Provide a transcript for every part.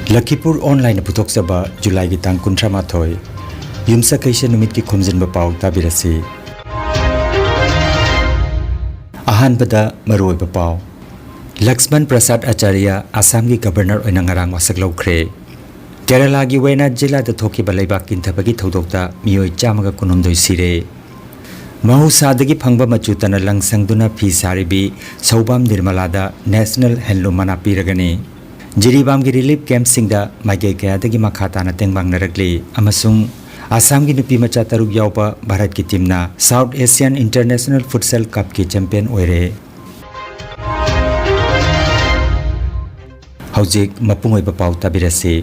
Lakhipuronline putoksaba July gi tang 13 Yumsakaisha numit ki Khomjinba Pao tabirasi Ahanbada Maroiba Pao Laxman Prasad Acharya Assam gi Governor oina ngarang wasak laukhre Kerala gi Wayanad jila da thoki balaiba kinthabagi thodokta miyoi chamaga kunumdoi sire Mahusadagi phangba machutana langsangduna phi saribi Saubam Nirmalada National Handloom Mana piragani Jiribam gi relief camp singda maige kayadagi makhatana tengbang narakli amasung Assam gi nupi macha taruk yauba Bharat ki teamna South Asian International Futsal Cup ki champion oire Haujik mapungoiba pau tabirasi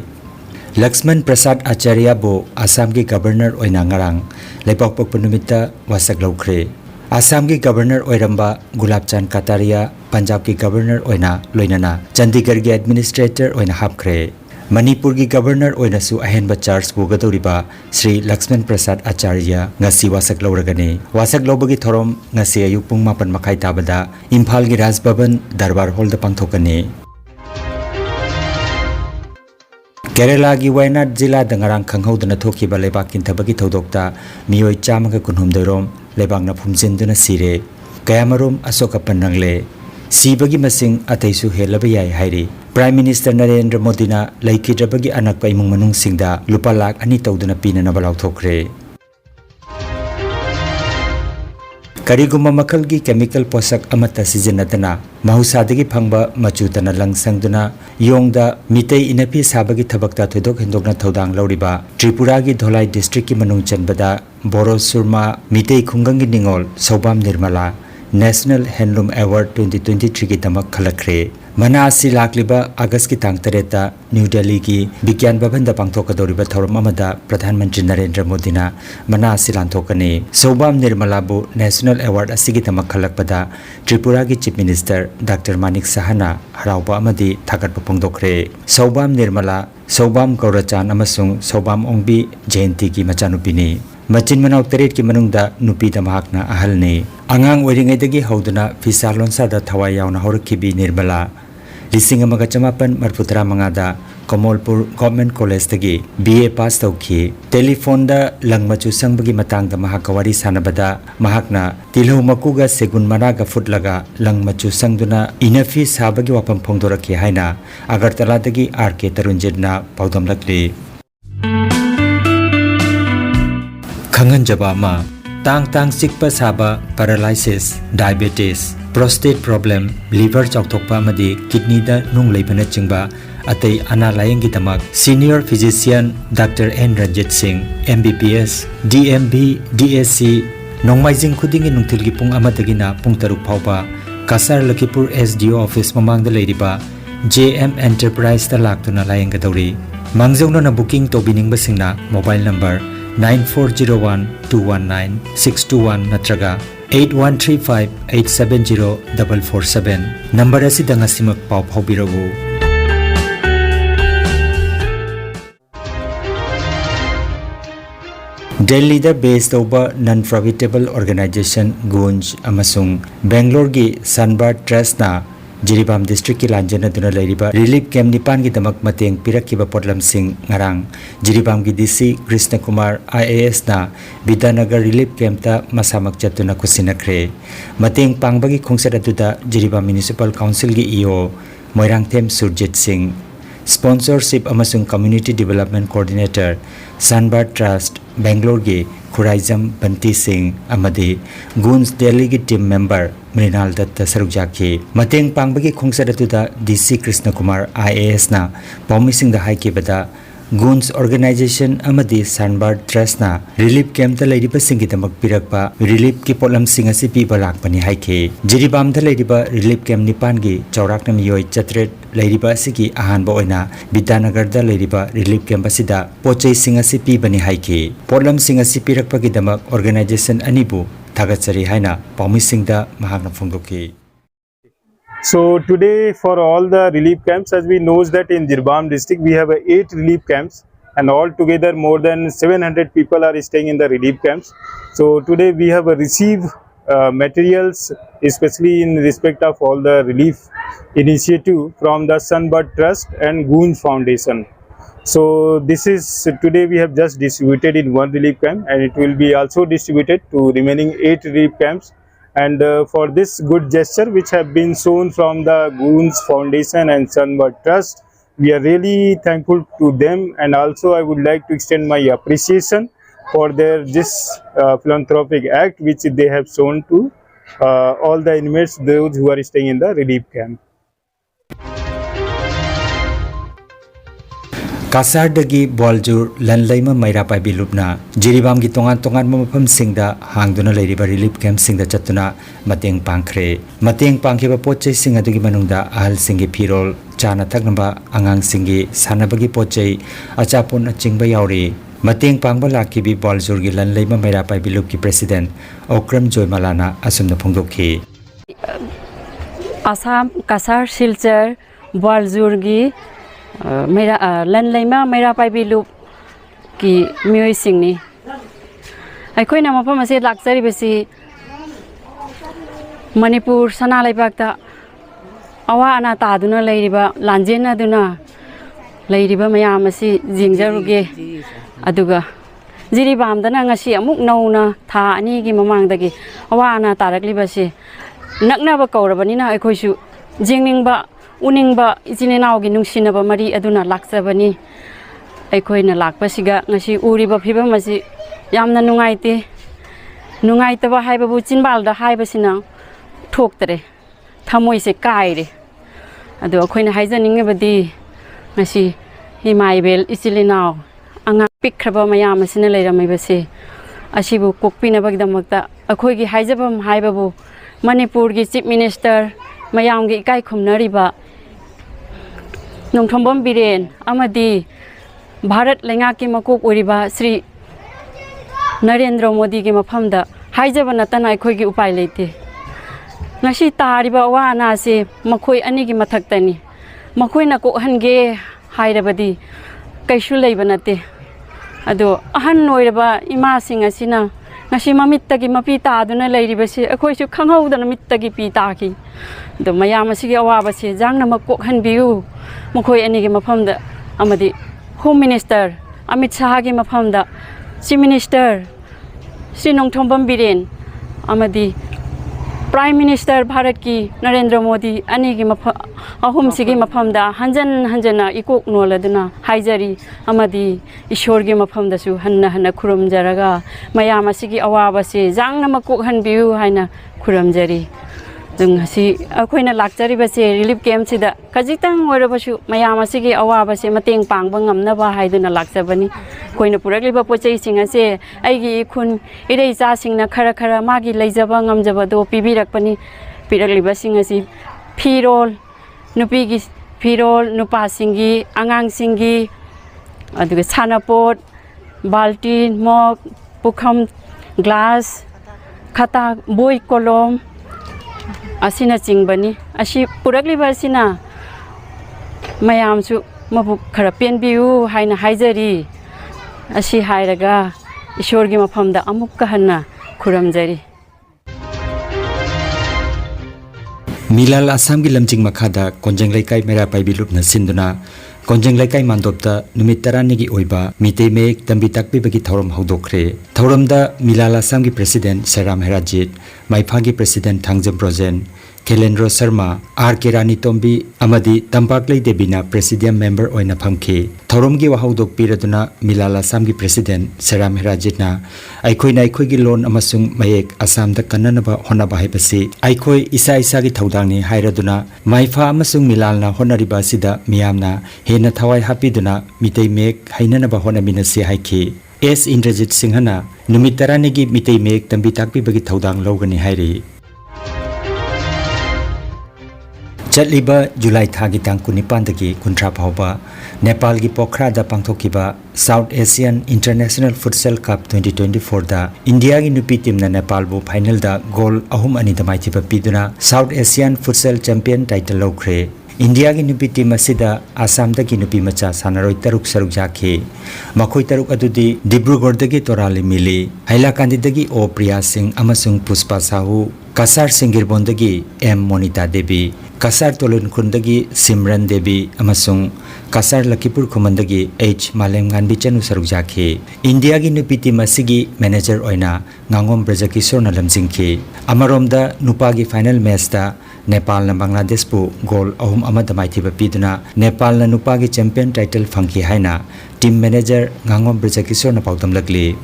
Laxman Prasad Acharya bo Assam ki governor oina ngarang lepak pokpa numita wasak laukhre Assam ki governor oiramba Gulabchan Kataria Punjab ki governor oina loinana Chandigarh ki administrator oina hapkhre Manipur ki governor oina su ahenba charge bugadoriba Sri Laxman Prasad Acharya ngasi wasak lauragani wasak laubagi thorom ngasi ayuk pung 8 makhai tabada Imphal ki Raj Bhavan Darbar Hall da pangthokani Kerala gi Wayanad jila dangarang khanghaudana thokiba lebak kinthabagi thodokta miyoi chamaga kunhumdorom lebangna phumjinduna sire kayamarom asoka panrangle sibagi masing ataisu helaba yai hairi Prime Minister Narendra Modi na laikidrabagi anakpa imung manung singda lupa lakh 2 tawduna pinana balau thokre Kariguma makalgi chemical posak amata sizinatana mahusadagi phangba machutana langsangduna yongda mitei inapi sabagi thabakta thodok hendokna thodang lauriba Tripura gi Dholai district ki manung chanbada Boro Surma mitei khungangi ningol Saubam Nirmala National Handloom Award 2023 ki tamak khalakre mana asi lakliba August ki tang 3 New Delhi ki Bigyan Bhavan da pangthokadoriba thorom amada Pradhan Mantri Narendra Modi na mana asi lanthokani Saubam Nirmala bu National Award asigi tamak khalakpada Tripura ki Chief Minister Dr. Manik Sahana harauba amadi thagatpa pongdokre Saubam Nirmala Saubam Gaurachan amasung Saubam Ongbi Jayanti ki machanupini Machin manau taret ki manungda nupi da mahakna ahalni angang oringaidagi hauduna visa lonsa da thawai yauna horakhibi Nirmala Lising amaga chamapan marputra mangada Komolpur Government College dagi BA pass tawki telephone da langmachu sangbagi matang da mahakawari sanabada mahakna tilhu makuga segun managa futlaga langmachu sangduna inafi sabagi wapam phongdorakhi haina Agartala dagi RK Tarunjitna paudam lakli Khanganjaba ma tang sikpa saba paralysis diabetes prostate problem liver chawthokpa amadi kidney da nung leibana chingba atai ana layeng gi tamak senior physician Dr. N Ranjit Singh MBBS DMB DSC nongmaijing khudingi nungthilgi pung amadagina pung 6 phawba Kasar Lakhipur SDO office mamangda leiriba JM Enterprise da laktuna layeng ga dawri mangjongno na booking tobining basingna mobile number 9401219621 natraga 8135870447 number asida ngasimak pau phobiragu Delhi da based over non-profitable organization Gunj amasung Bangalore gi Sunbird Trust na Jiribam district ki lanjana duna leiriba relief camp nipan gi damak mateng pirakhiba potlam sing ngarang Jiribam gi DC Krishna Kumar IAS na Vidanagar relief camp ta masamak chatuna kusinakre mateng pangbagi khongset atuda Jiribam Municipal Council gi EO Moirangthem Surjit Singh sponsorship amasung community development coordinator Sunbird Trust Bangalore gi Khuraijam Banti Singh amadi Guns Delhi gi team member Mrinal Datta Sarukjaki mateng pangbagi khongset atuda DC Krishna Kumar IAS na promising the high kibada Guns organization amadi Sunbird Trust na relief camp da leiriba singi tamak pirakpa relief ki potlam sing asi piba lakpani haike Jiribam da leiriba relief camp nipan gi chaurakna miyoi chatret leiriba asigi ahanba oina Vidanagar da leiriba relief camp asida pochei sing asi pibani haike potlam sing asi pirakpa gi damak organization anibu thagatsari haina promising da mahakna phongdoki So today for all the relief camps, as we know that in Jiribam district we have 8 relief camps and all together more than 700 people are staying in the relief camps. So today we have received materials, especially in respect of all the relief initiative from the Sunbird Trust and Goons Foundation. So this is today we have just distributed in one relief camp, and it will be also distributed to remaining 8 relief camps. And for this good gesture which have been shown from the Goons Foundation and Sunbird Trust, we are really thankful to them, and also I would like to extend my appreciation for their this philanthropic act which they have shown to all the inmates, those who are staying in the relief camp. Kasardagi Boljur Lanlaima Maira Pai Bilupna Jiribam gi tongan tongan mafam singda hangduna leiriba relief camp singda chatuna mateng pangkhre mateng pangkhiba pochei sing adugi manungda ahal singi phirol chana thaknaba angang singi sanabagi pochei achapon achingba yauri mateng pangba lakhibi Boljur gi Lanlaima Maira Pai Bilup ki president Okram Joymalana asumna phongdokhi Assam Kasar Silchar Boljur gi Landslide Maira Pai Bilup ki mioi singni aikoi na mafam ase lakchari besi Manipur sana laibakta awa ana taduna leiriba lanjena duna leiriba mayam asi jingjaruge aduga jiribam dana ngasi amuk nauna tha ani gi mamangdagi awa ana tarakliba se naknaba kaurabanina aikoisu jingningba Uningba izinenaugi nungsinaba mari aduna laksabani aikoina lakpasiga ngasi uriba phibamasi yamna nungaitaba haibabu chinbalda haibasina thoktere thamoise kaire adu akoina haijaningabadi ngasi himaibel isilenau anga pikhraba mayamasina leiramibase asibu kokpinabagdamakta akoigi haijabam haibabu Manipur gi chief minister mayamgi ikai khumnariba Nongthombam Biren amadi Bharat Lenga ki makok oriba Sri Narendra Modi ki mafamda haijaba natana akhoi gi upai leite ngasi tariba wa na se makhoi ani gi mathaktani makhoi na ko hange hairabadi kaisu leiba nate ado ahan noiraba ima singa sina ngasi mamittagi mapi ta aduna leiribase akhoi su khanghaudana mittagi pi ta ki do mayamasi awaba se jangna makok hanbiu makhoi ani gi mafamda amadi home minister Amit Shah gi mafamda chief minister Sri Nongthombam Biren amadi prime minister Bharat ki Narendra Modi ani gi ahum sigi mafamda hanjana ikok noladuna haijari amadi ishor gi mafamda su hanna khurum jaraga mayamasi gi awaba se jangna makok hanbiu haina khurum jari Jungasi akoina lakchari base relief camp sida kajitang orabasu mayamasi gi awaba se mateng pangba ngamna ba haiduna lakchabani koina purakliba pochei singa se aigi khun irei cha singna khara magi leijaba ngamjaba do pibirakpani pirakliba singa si phirol nupi gi phirol nupa singi angang singi aduga sanapot baltin mok pukham glass khata boi kolom asina chingbani asi purakliba asina mayamsu mabu khara penbiu haina haijari asi hairaga ishorgi mafamda amukka hanna khuramjari Milal Assam gi lamjing makhada konjenglai kai Maira Pai Bilup na sinduna konjenglai kai mandopta numit tarani gi oiba mitei mek tambi takpi bagi thorom haudokre thoromda Milal Assam gi president Seram Herajit Maiphagi gi president Thangjam Projen Kelendro Sharma R.K. Rani Tombi amadi Tampaklai Debina presidium member oina phamki thorom gi wahaudok piraduna Milal Assam gi president Seram Herajit na aikhoina gi lon amasung mayek Assam da kannanaba honaba haibasi aikhoi isa gi thodangni hairaduna Maipha amasung Milal na honariba sida miyamna hena thawai hapiduna mitei mek hainanaba honamina se haiki S Indrajit Singhana numitarani gi mitei mek tambi takpi bagi thodang logani hairi Chatliba July thagi tang kunipan dagi kuntra phauba Nepal gi Pokhara da pangthokiba South Asian International Futsal Cup 2024 da India gi nupi team na Nepal bu final da goal ahum ani damai thiba piduna South Asian Futsal Champion title lokre India gi nupi team asida Assam dagi nupi macha sanaroi taruk saruk jakhe makhoi taruk adudi Dibrugarh dagi torali mili Hailakandi dagi O Priya Singh amasung Puspa Sahu Kasar Singirbon dagi M Monita Devi Kasar Tolunkhun dagi Simran Devi amasung Kasar Lakhipur Khumandagi H Malem Ganbi chanu saruk jakhe India gi nupi team asigi manager oina Ngangom Brajakishore na lamjingkhe amaromda nupa gi final match da Nepal na Bangladesh pu goal ahum amada maithiba piduna Nepal na nupa gi champion title phangki haina team manager Ngangom Brajakishore na pautam lagli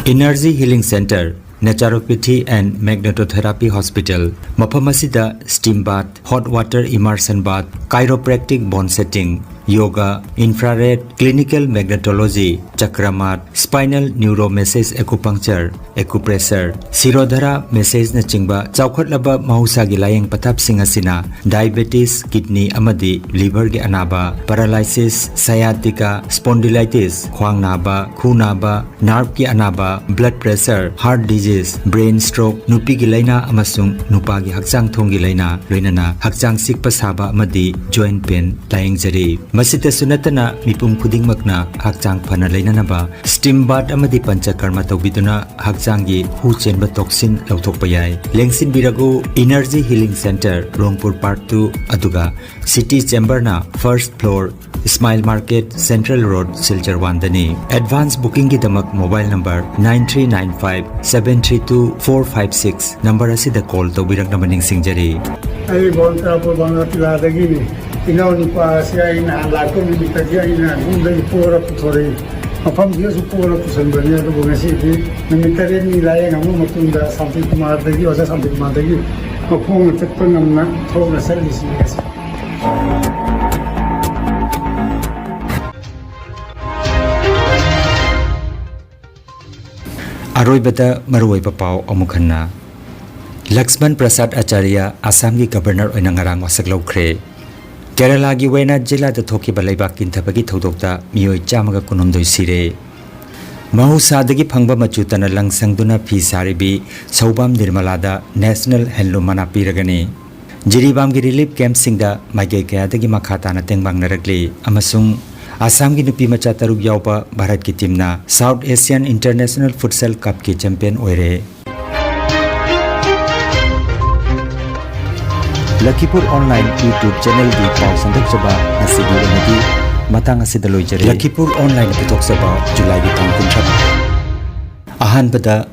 Energy Healing Center Naturopathy and Magnetotherapy Hospital Mapamasida steam bath hot water immersion bath chiropractic bone setting yoga infrared clinical magnetology chakramat spinal neuro massage acupuncture acupressure sirodhara massage na chingba chawkhatlaba mahusa gi layeng pathap sing asina diabetes kidney amadi liver gi anaba paralysis sciatica spondylitis khwang naba khu naba nerve gi anaba blood pressure heart disease brain stroke nupi gi laina amasung nupa gi hakchang thong gi laina loinana hakchang sikpa saba amadi joint pain layeng jari masita sunatana mipum khuding makna hakchang phana leinanaba steam bath amadi panchakarma tawbiduna hakchang gi hu chenba toxin lauthokpa yai lengsin birago energy healing center rongpur part 2 aduga city chamber na first floor Smile Market Central Road Silchar 1 dani advance booking gi damak mobile number 9395732456 number asida call tawbirak namaning singjari ai bon trapo banga tiladagi ino ni pa sia ina la ko mi tagia ina gunda ni pora puthore apam dia su pora pusan bani ado bongasi di mi tare ni laye ngamu matunda sampai kumar dagi osa sampai kumar dagi ko phone tekpa namna thona service ni asa Aroibada maruoiba pau amukhanna Lakshman Prasad Acharya Assam gi governor oina ngarang wasak laukhre Kerala gi Wayanad jila da thoki balaiba kinthabagi thodokta mioi chamaga kunomdoi sire Mahusa dagi phangba machutana langsangduna phi saribi Saubam Nirmalada National Handloom mana piragani Jiribam gi relief camp singda maige kaya dagi makhata na tengbang narakli amasung Assam ki nupi macha taruk yaupa Bharat ki team na South Asian International Futsal Cup ki champion oire. Lakhipuronline YouTube channel di pau sandak saba nasigi onadi matang asida loijare. Lakhipuronline pitok saba July bitang kunchap. Ahan bada